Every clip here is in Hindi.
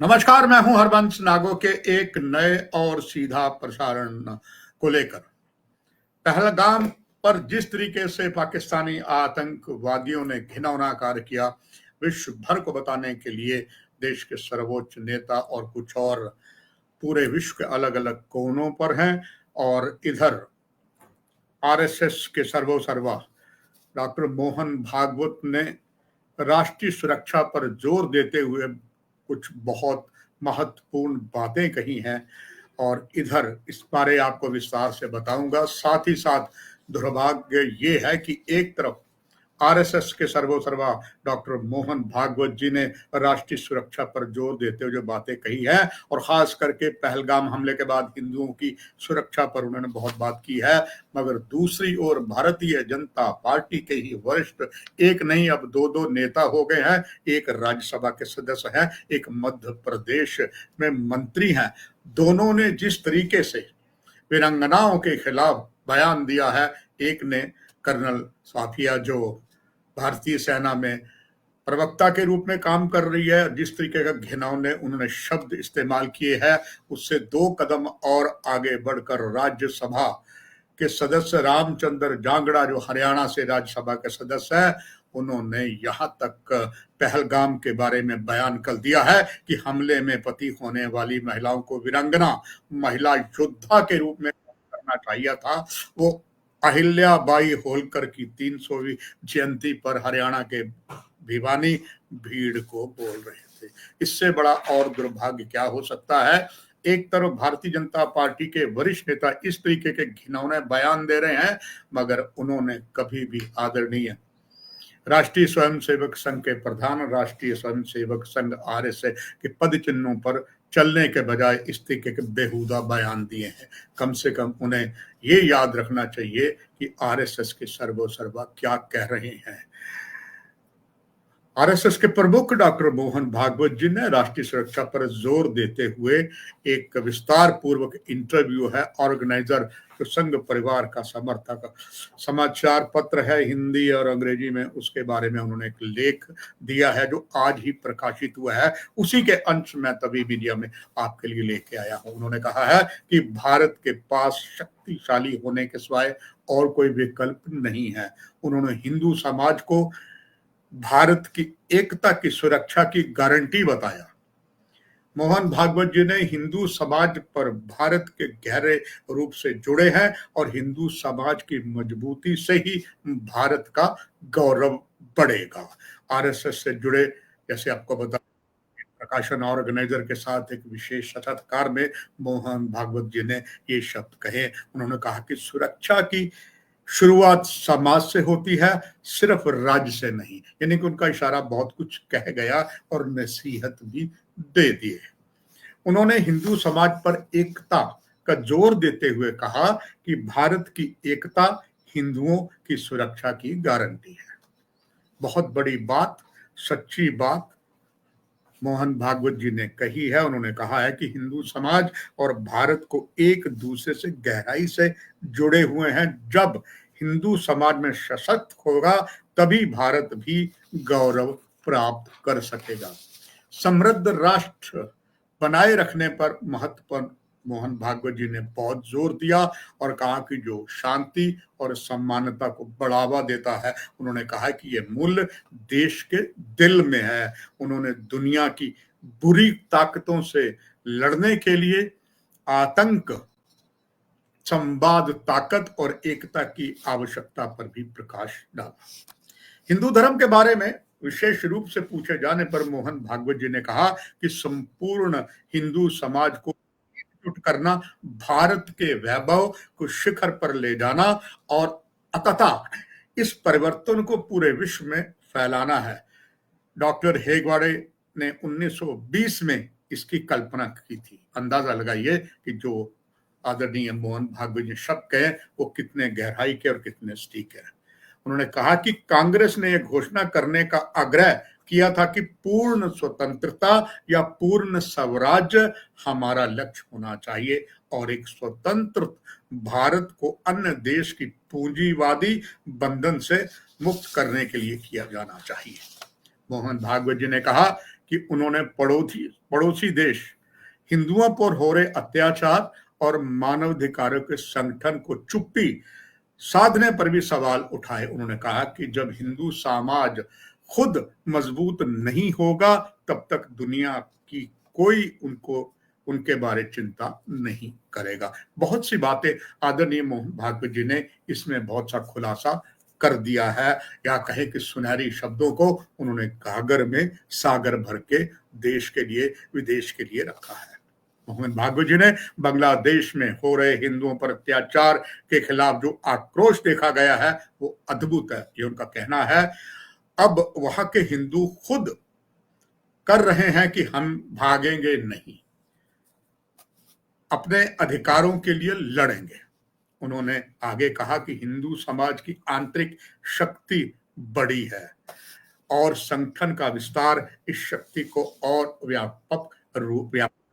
नमस्कार, मैं हूं हरबंश नागो के एक नए और सीधा प्रसारण को लेकर। पहलगाम पर जिस तरीके से पाकिस्तानी आतंकवादियों ने घिनौना कार्य किया, विश्व भर को बताने के लिए देश के सर्वोच्च नेता और कुछ और पूरे विश्व के अलग अलग कोनों पर हैं। और इधर आरएसएस के सर्वा डॉक्टर मोहन भागवत ने राष्ट्रीय सुरक्षा पर जोर देते हुए कुछ बहुत महत्वपूर्ण बातें कही हैं और इधर इस बारे आपको विस्तार से बताऊंगा। साथ ही साथ दुर्भाग्य ये है कि एक तरफ आरएसएस के सर्वा डॉक्टर मोहन भागवत जी ने राष्ट्रीय सुरक्षा पर जोर देते हुए जो बातें कही है और खास करके पहलगाम हमले के बाद हिंदुओं की सुरक्षा पर उन्होंने बहुत बात की है, मगर दूसरी ओर भारतीय जनता पार्टी के ही वरिष्ठ एक नहीं अब दो नेता हो गए हैं, एक राज्यसभा के सदस्य हैं, एक मध्य प्रदेश में मंत्री हैं। दोनों ने जिस तरीके से वीरांगनाओं के खिलाफ बयान दिया है, एक ने कर्नल साफिया जो भारतीय सेना में प्रवक्ता के रूप में काम कर रही है, जिस तरीके का घिनौने उन्होंने शब्द इस्तेमाल किए हैं, उससे 2 कदम और आगे बढ़कर राज्यसभा के सदस्य रामचंद्र जांगड़ा जो हरियाणा से राज्यसभा के सदस्य हैं, उन्होंने यहाँ तक पहलगाम के बारे में बयान कर दिया है कि हमले में पति होने वाली महिलाओं को वीरांगना महिला योद्धा के रूप में करना चाहिए था। वो अहिल्याबाई होलकर की 300वीं जयंती पर हरियाणा के भिवानी भीड़ को बोल रहे थे। इससे बड़ा और दुर्भाग्य क्या हो सकता है। एक तरफ भारतीय जनता पार्टी के वरिष्ठ नेता इस तरीके के घिनौने बयान दे रहे हैं, मगर उन्होंने कभी भी आदरणीय राष्ट्रीय स्वयंसेवक संघ के प्रधान, राष्ट्रीय स्वयंसेवक संघ आरएसएस के पद चिन्हों पर चलने के बजाय इस तरीके के बेहुदा बयान दिए हैं। कम से कम उन्हें ये याद रखना चाहिए कि आरएसएस के सर्वा क्या कह रहे हैं। आरएसएस के प्रमुख डॉक्टर मोहन भागवत जी ने राष्ट्रीय सुरक्षा पर जोर देते हुए एक विस्तार पूर्वक इंटरव्यू है। ऑर्गेनाइजर जो संघ परिवार का समर्थक समाचार पत्र है हिंदी और अंग्रेजी में, उसके बारे में उन्होंने एक लेख दिया है जो आज ही प्रकाशित हुआ है। उसी के अंश में तभी मीडिया में आपके लिए लेके आया हूं। उन्होंने कहा है कि भारत के पास शक्तिशाली होने के सिवाय और कोई विकल्प नहीं है। उन्होंने हिंदू समाज को भारत की एकता की सुरक्षा की गारंटी बताया। मोहन भागवत जी ने हिंदू समाज पर भारत के गहरे रूप से जुड़े हैं और हिंदू समाज की मजबूती से ही भारत का गौरव बढ़ेगा। आरएसएस से जुड़े, जैसे आपको बता, प्रकाशन ऑर्गेनाइजर के साथ एक विशेष साक्षात्कार में मोहन भागवत जी ने ये शब्द कहे। उन्होंने कहा कि सुरक्षा की शुरुआत समाज से होती है, सिर्फ राज्य से नहीं। यानी कि उनका इशारा बहुत कुछ कह गया और नसीहत भी दे दिए। उन्होंने हिंदू समाज पर एकता का जोर देते हुए कहा कि भारत की एकता हिंदुओं की सुरक्षा की गारंटी है। बहुत बड़ी बात, सच्ची बात मोहन भागवत जी ने कही है। उन्होंने कहा है कि हिंदू समाज और भारत को एक दूसरे से गहराई से जुड़े हुए हैं। जब हिंदू समाज में सशक्त होगा तभी भारत भी गौरव प्राप्त कर सकेगा। समृद्ध राष्ट्र बनाए रखने पर महत्व मोहन भागवत जी ने बहुत जोर दिया और कहा कि जो शांति और समानता को बढ़ावा देता है, उन्होंने कहा कि ये मूल्य देश के दिल में है। उन्होंने दुनिया की बुरी ताकतों से लड़ने के लिए आतंक, संवाद, ताकत और एकता की आवश्यकता पर भी प्रकाश डाला। हिंदू धर्म के बारे में विशेष रूप से पूछे जाने पर मोहन भागवत जी ने कहा कि संपूर्ण हिंदू समाज को एकजुट करना, भारत के वैभव को शिखर पर ले जाना और तथा इस परिवर्तन को पूरे विश्व में फैलाना है। डॉक्टर हेगवाड़े ने 1920 में इसकी कल्पना की थी। अंदाजा लगाइए कि जो आदरणीय मोहन भागवत जी शब्द कहे वो कितने गहराई के और कितने सटीक है। उन्होंने कहा कि कांग्रेस ने यह घोषणा करने का आग्रह किया था कि पूर्ण स्वतंत्रता या पूर्ण स्वराज्य हमारा लक्ष्य होना चाहिए और एक स्वतंत्र भारत को अन्य देश की पूंजीवादी बंधन से मुक्त करने के लिए किया जाना चाहिए। मोहन भागवत जी ने कहा कि उन्होंने पड़ोसी पड़ोसी देश हिंदुओं पर हो रहे अत्याचार और मानवाधिकारों के संगठन को चुप्पी साधने पर भी सवाल उठाए। उन्होंने कहा कि जब हिंदू समाज खुद मजबूत नहीं होगा तब तक दुनिया की कोई उनके बारे चिंता नहीं करेगा। बहुत सी बातें आदरणीय मोहन भागवत जी ने इसमें बहुत सा खुलासा कर दिया है, या कहे कि सुनहरी शब्दों को उन्होंने गागर में सागर भर के देश के लिए विदेश के लिए रखा है। मोहन भागवत जी ने बांग्लादेश में हो रहे हिंदुओं पर अत्याचार के खिलाफ जो आक्रोश देखा गया है वो अद्भुत है, ये उनका कहना है। अब वहां के हिंदू खुद कर रहे हैं कि हम भागेंगे नहीं, अपने अधिकारों के लिए लड़ेंगे। उन्होंने आगे कहा कि हिंदू समाज की आंतरिक शक्ति बड़ी है और संगठन का विस्तार इस शक्ति को और व्यापक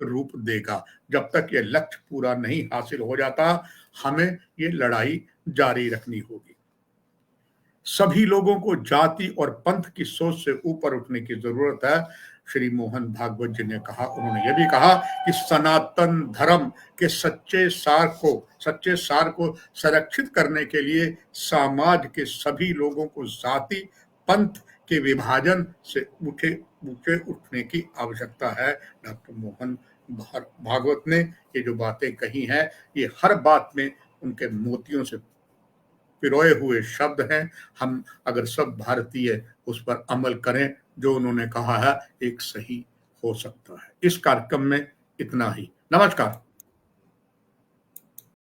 रूप देगा। जब तक ये लक्ष्य पूरा नहीं हासिल हो जाता, हमें ये लड़ाई जारी रखनी होगी। सभी लोगों को जाति और पंथ की सोच से ऊपर उठने की जरूरत है, श्री मोहन भागवत जी ने कहा। उन्होंने यह भी कहा कि सनातन धर्म के सच्चे सार को संरक्षित करने के लिए समाज के सभी लोगों को जाति पंथ के विभाजन से उठने की आवश्यकता है। डॉक्टर मोहन भागवत ने ये जो बातें कही हैं, ये हर बात में उनके मोतियों से पिरोए हुए शब्द हैं। हम अगर सब भारतीय उस पर अमल करें जो उन्होंने कहा है, एक सही हो सकता है। इस कार्यक्रम में इतना ही। नमस्कार।